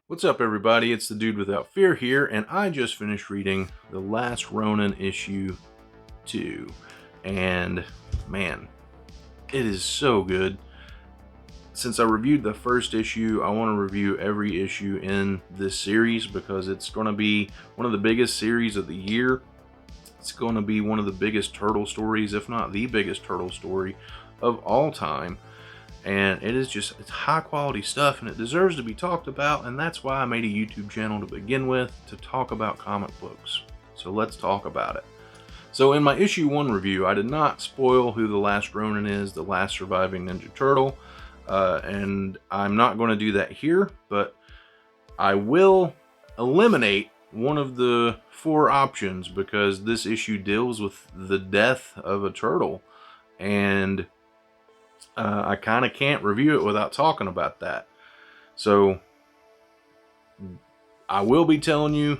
What's up, everybody? It's the Dude Without Fear here, and I just finished reading The Last Ronin issue 2. And man, it is so good. Since I reviewed the first issue, I want to review every issue in this series because it's going to be one of the biggest series of the year. It's going to be one of the biggest turtle stories, if not the biggest turtle story of all time. And it's high quality stuff, and it deserves to be talked about, and that's why I made a YouTube channel to begin with, to talk about comic books. So let's talk about it. So in my issue 1 review, I did not spoil who the last Ronin is, the last surviving Ninja Turtle, and I'm not going to do that here, but I will eliminate one of the 4 options because this issue deals with the death of a turtle, and I kind of can't review it without talking about that. So I will be telling you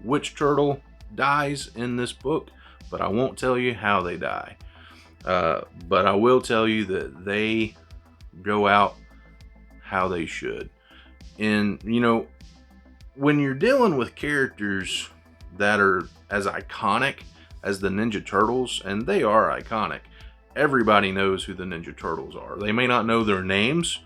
which turtle dies in this book, but I won't tell you how they die. But I will tell you that they go out how they should. And, you know, when you're dealing with characters that are as iconic as the Ninja Turtles, and they are iconic, everybody knows who the Ninja Turtles are. They may not know their names,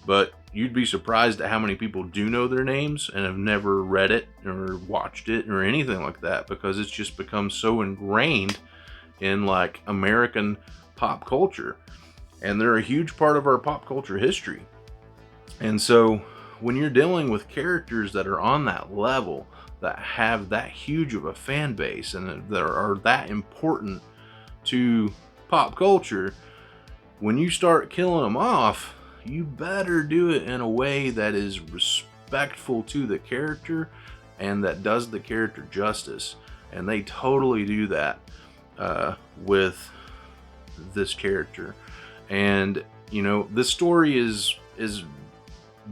but you'd be surprised at how many people do know their names and have never read it or watched it or anything like that, because it's just become so ingrained in like American pop culture, and they're a huge part of our pop culture history. And so when you're dealing with characters that are on that level, that have that huge of a fan base, and that are that important to pop culture, when you start killing them off, you better do it in a way that is respectful to the character and that does the character justice. And they totally do that with this character. And you know, this story is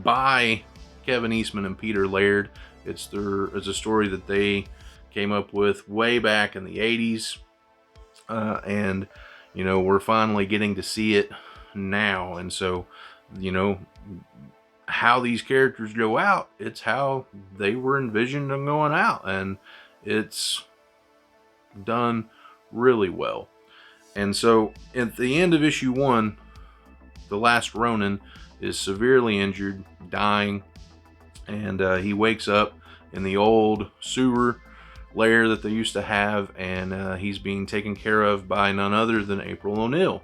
by Kevin Eastman and Peter Laird. It's a story that they came up with way back in the 80s, and you know, we're finally getting to see it now. And so, you know, how these characters go out, it's how they were envisioned them going out, and it's done really well. And so at the end of issue 1, the last Ronin is severely injured, dying, and he wakes up in the old sewer lair that they used to have, and he's being taken care of by none other than April O'Neil.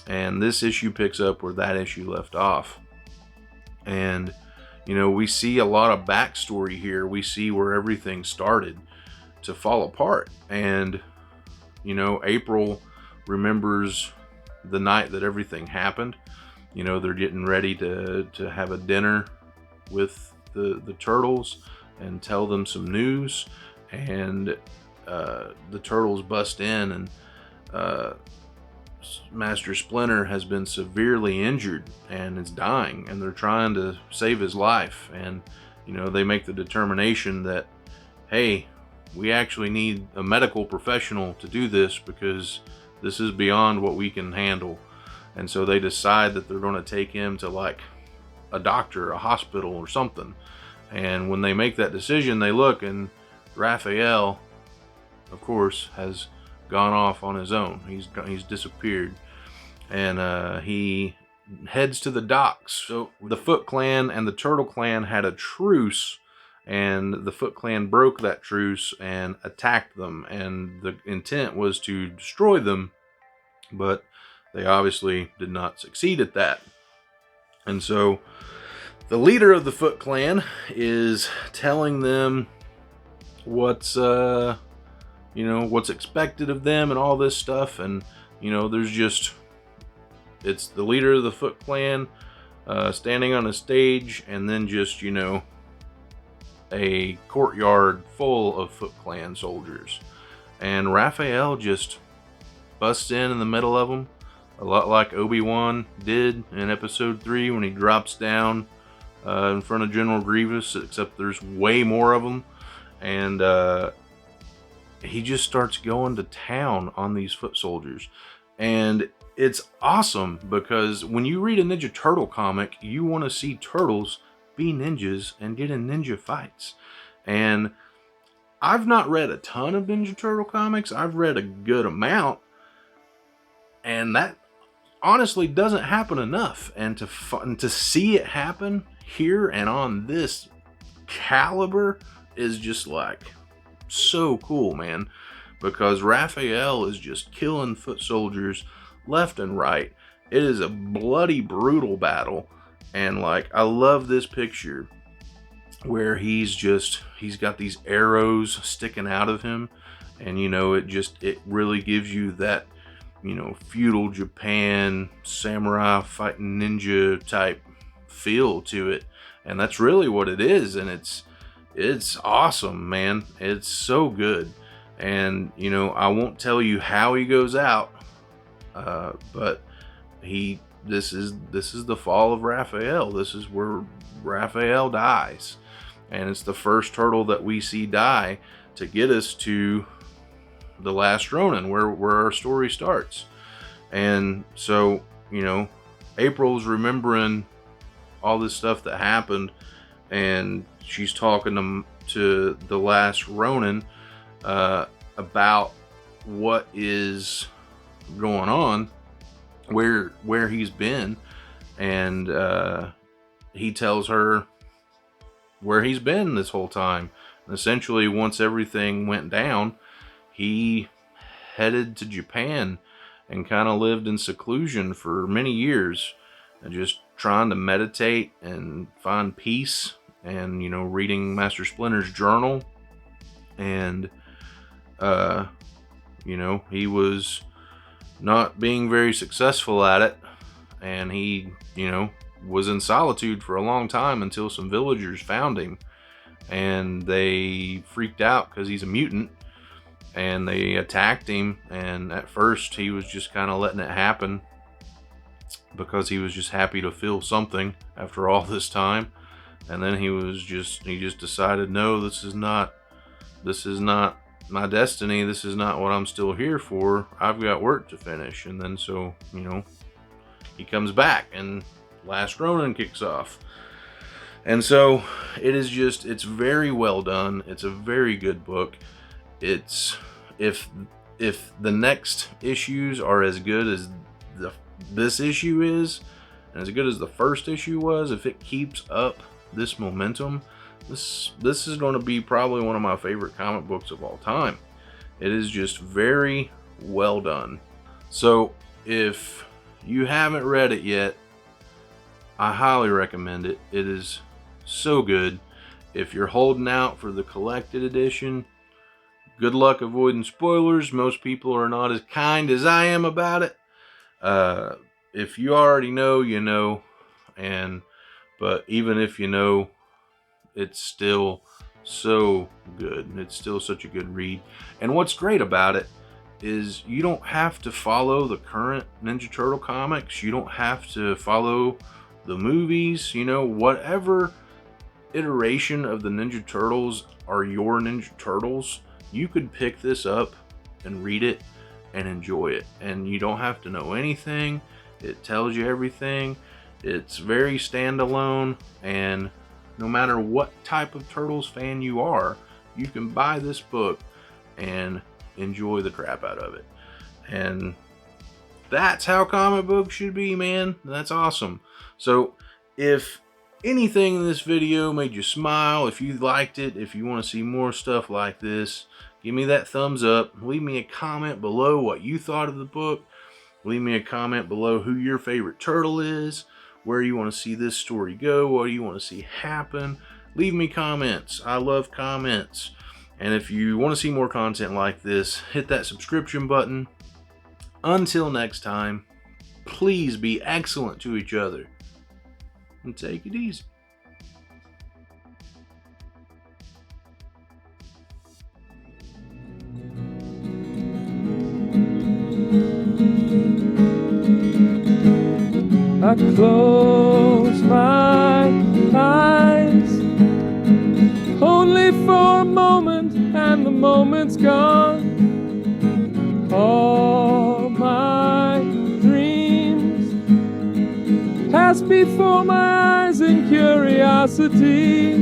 And this issue picks up where that issue left off. And you know, we see a lot of backstory here. We see where everything started to fall apart, and you know, April remembers the night that everything happened. You know, they're getting ready to have a dinner with the turtles and tell them some news, and the turtles bust in, and Master Splinter has been severely injured and is dying, and they're trying to save his life. And you know, they make the determination that, hey, we actually need a medical professional to do this because this is beyond what we can handle. And so they decide that they're going to take him to like a doctor, a hospital or something. And when they make that decision, they look, and Raphael, of course, has gone off on his own. He's disappeared, and he heads to the docks. So the Foot Clan and the Turtle Clan had a truce, and the Foot Clan broke that truce and attacked them, and the intent was to destroy them, but they obviously did not succeed at that. And so the leader of the Foot Clan is telling them what's what's expected of them and all this stuff. And you know, it's the leader of the Foot Clan standing on a stage, and then just, you know, a courtyard full of Foot Clan soldiers, and Raphael just busts in the middle of them, a lot like Obi-Wan did in episode 3 when he drops down in front of General Grievous, except there's way more of them. And he just starts going to town on these foot soldiers. And it's awesome because when you read a Ninja Turtle comic, you want to see turtles be ninjas and get in ninja fights. And I've not read a ton of Ninja Turtle comics. I've read a good amount, and that honestly doesn't happen enough. And to see it happen here and on this caliber is just like so cool, man, because Raphael is just killing foot soldiers left and right. It is a bloody, brutal battle, and like, I love this picture where he's got these arrows sticking out of him, and you know, it really gives you that, you know, feudal Japan samurai fighting ninja type feel to it, and that's really what it is. And it's awesome, man. It's so good. And you know, I won't tell you how he goes out, but this is the fall of Raphael. This is where Raphael dies, and it's the first turtle that we see die to get us to the last Ronin, where our story starts. And so, you know, April's remembering all this stuff that happened, and she's talking to the last Ronin about what is going on, where he's been, and he tells her where he's been this whole time. And essentially, once everything went down, he headed to Japan and kind of lived in seclusion for many years, and just trying to meditate and find peace, and you know, reading Master Splinter's journal. And you know, he was not being very successful at it, and he, you know, was in solitude for a long time until some villagers found him, and they freaked out because he's a mutant, and they attacked him. And at first he was just kind of letting it happen because he was just happy to feel something after all this time. And then he just decided, no, this is not my destiny. This is not what I'm still here for. I've got work to finish. And then, so, you know, he comes back, and Last Ronin kicks off. And so it's very well done. It's a very good book. It's, if the next issues are as good as this issue is, and as good as the first issue was, if it keeps up this momentum, this is going to be probably one of my favorite comic books of all time. It is just very well done. So if you haven't read it yet, I highly recommend it. It is so good. If you're holding out for the collected edition, good luck avoiding spoilers. Most people are not as kind as I am about it. If you already know, you know. But even if you know, it's still so good. It's still such a good read. And what's great about it is you don't have to follow the current Ninja Turtle comics. You don't have to follow the movies. You know, whatever iteration of the Ninja Turtles are your Ninja Turtles, you could pick this up and read it and enjoy it. And you don't have to know anything. It tells you everything. It's very standalone, and no matter what type of Turtles fan you are, you can buy this book and enjoy the crap out of it. And that's how comic books should be, man. That's awesome. So if anything in this video made you smile, if you liked it, if you want to see more stuff like this, give me that thumbs up. Leave me a comment below what you thought of the book. Leave me a comment below who your favorite turtle is, where you want to see this story go, what do you want to see happen. Leave me comments. I love comments. And if you want to see more content like this, hit that subscription button. Until next time, please be excellent to each other and take it easy. I close my eyes only for a moment, and the moment's gone. All my dreams pass before my eyes. in curiosity.